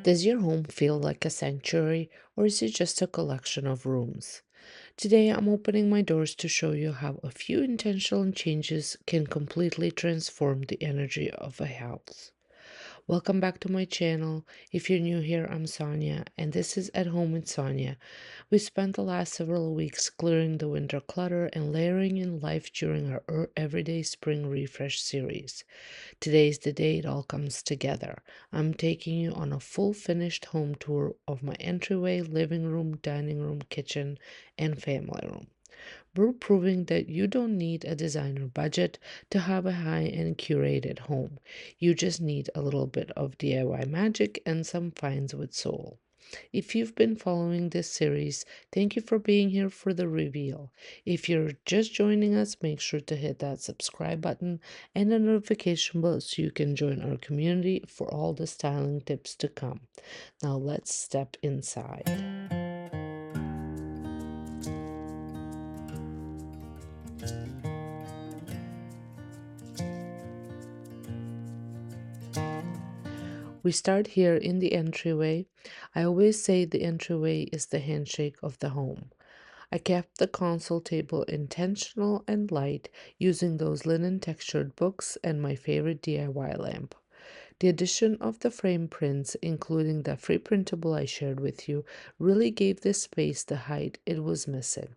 Does your home feel like a sanctuary or is it just a collection of rooms? Today, I'm opening my doors to show you how a few intentional changes can completely transform the energy of a house. Welcome back to my channel. If you're new here, I'm Sonja, and this is At Home with Sonja. We spent the last several weeks clearing the winter clutter and layering in life during our Everyday Spring Refresh series. Today's the day it all comes together. I'm taking you on a full finished home tour of my entryway, living room, dining room, kitchen, and family room. We're proving that you don't need a designer budget to have a high-end curated home. You just need a little bit of DIY magic and some finds with soul. If you've been following this series, thank you for being here for the reveal. If you're just joining us, make sure to hit that subscribe button and the notification bell so you can join our community for all the styling tips to come. Now let's step inside. We start here in the entryway. I always say the entryway is the handshake of the home. I kept the console table intentional and light, using those linen textured books and my favorite DIY lamp. The addition of the frame prints, including the free printable I shared with you, really gave this space the height it was missing.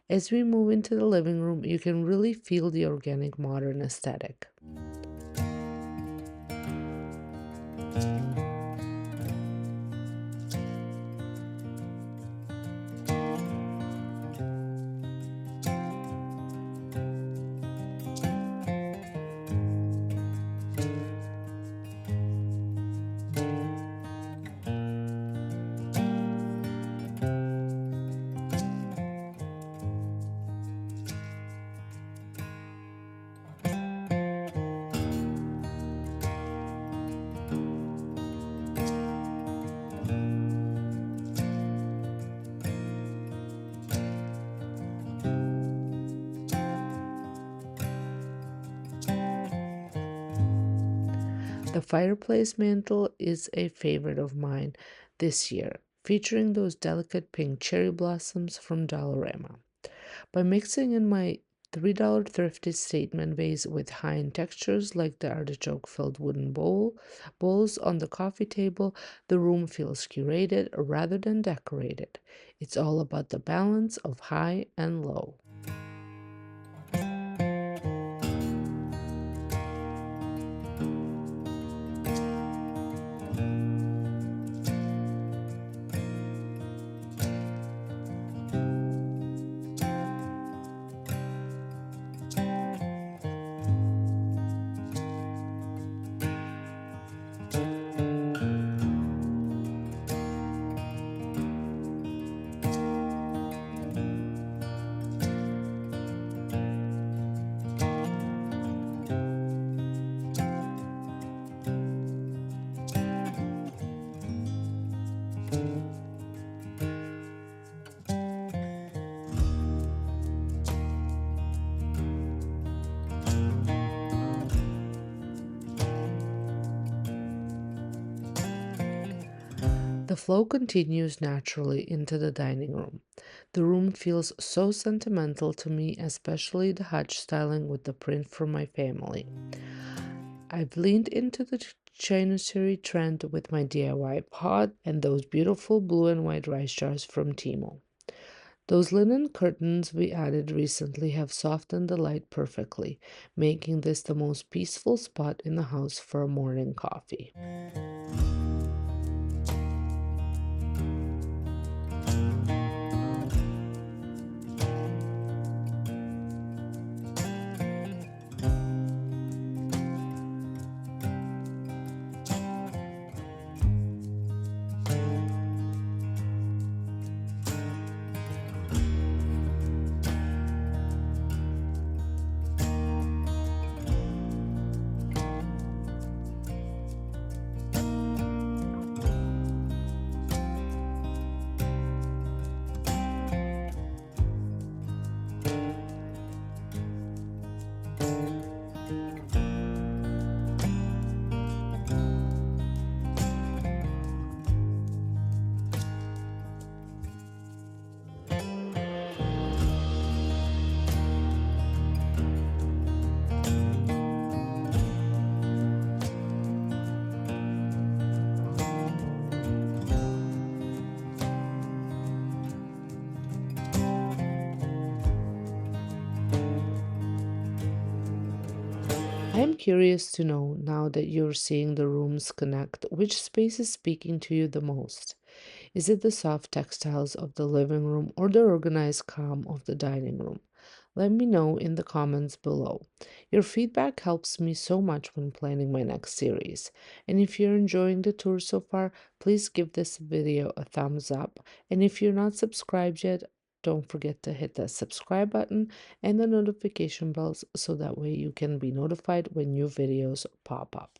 As we move into the living room, you can really feel the organic modern aesthetic. The fireplace mantle is a favorite of mine this year, featuring those delicate pink cherry blossoms from Dollarama. By mixing in my $3 thrifted statement vase with high-end textures like the artichoke-filled wooden bowls on the coffee table, the room feels curated rather than decorated. It's all about the balance of high and low. The flow continues naturally into the dining room. The room feels so sentimental to me, especially the hutch styling with the print from my family. I've leaned into the Chinoiserie trend with my DIY pot and those beautiful blue and white rice jars from Temu. Those linen curtains we added recently have softened the light perfectly, making this the most peaceful spot in the house for a morning coffee. I'm curious to know, now that you're seeing the rooms connect, which space is speaking to you the most? Is it the soft textiles of the living room or the organized calm of the dining room? Let me know in the comments below. Your feedback helps me so much when planning my next series. And if you're enjoying the tour so far, please give this video a thumbs up. And if you're not subscribed yet, don't forget to hit that subscribe button and the notification bells so that way you can be notified when new videos pop up.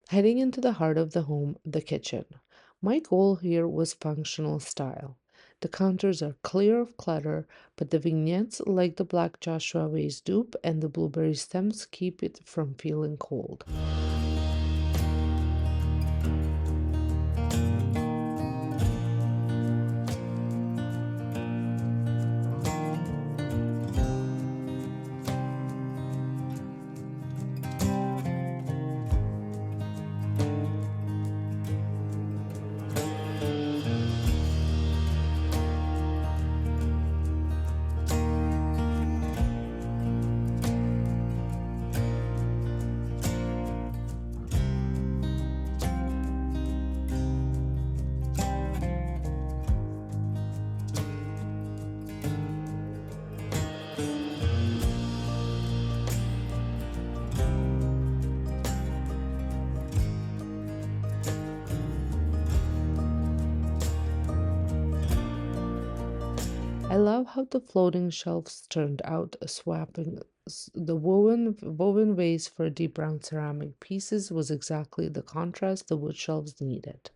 Heading into the heart of the home, the kitchen. My goal here was functional style. The counters are clear of clutter, but the vignettes, like the black Joshua vase dupe and the blueberry stems, keep it from feeling cold. I love how the floating shelves turned out, swapping the woven vase for deep brown ceramic pieces was exactly the contrast the wood shelves needed.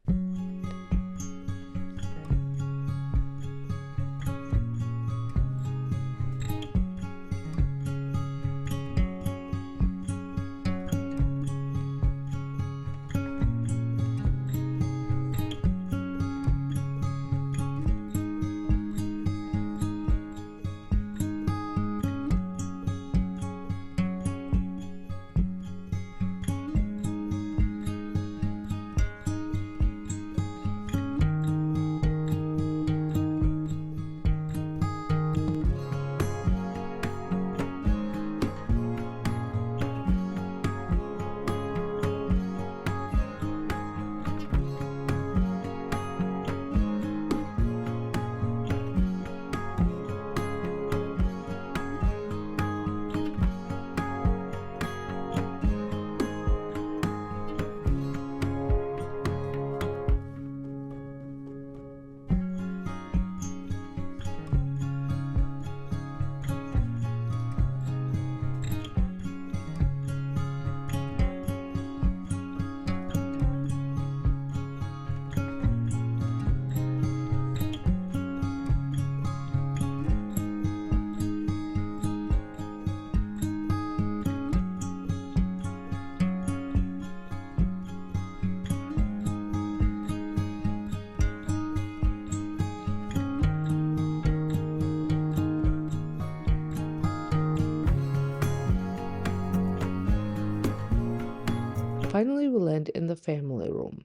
Finally, we land in the family room.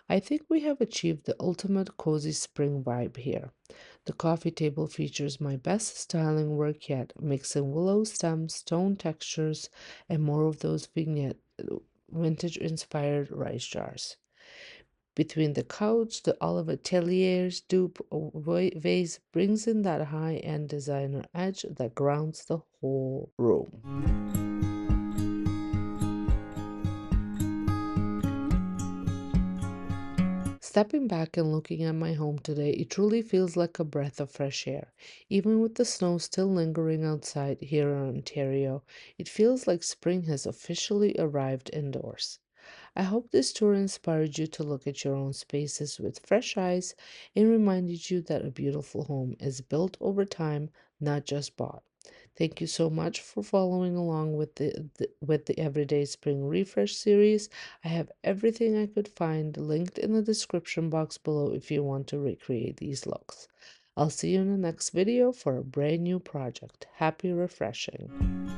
I think we have achieved the ultimate cozy spring vibe here. The coffee table features my best styling work yet, mixing willow stems, stone textures, and more of those vignette vintage inspired rice jars. Between the couch, the olive atelier's dupe vase brings in that high end designer edge that grounds the whole room. Stepping back and looking at my home today, it truly feels like a breath of fresh air. Even with the snow still lingering outside here in Ontario, it feels like spring has officially arrived indoors. I hope this tour inspired you to look at your own spaces with fresh eyes and reminded you that a beautiful home is built over time, not just bought. Thank you so much for following along with the Everyday Spring Refresh series. I have everything I could find linked in the description box below if you want to recreate these looks. I'll see you in the next video for a brand new project. Happy refreshing!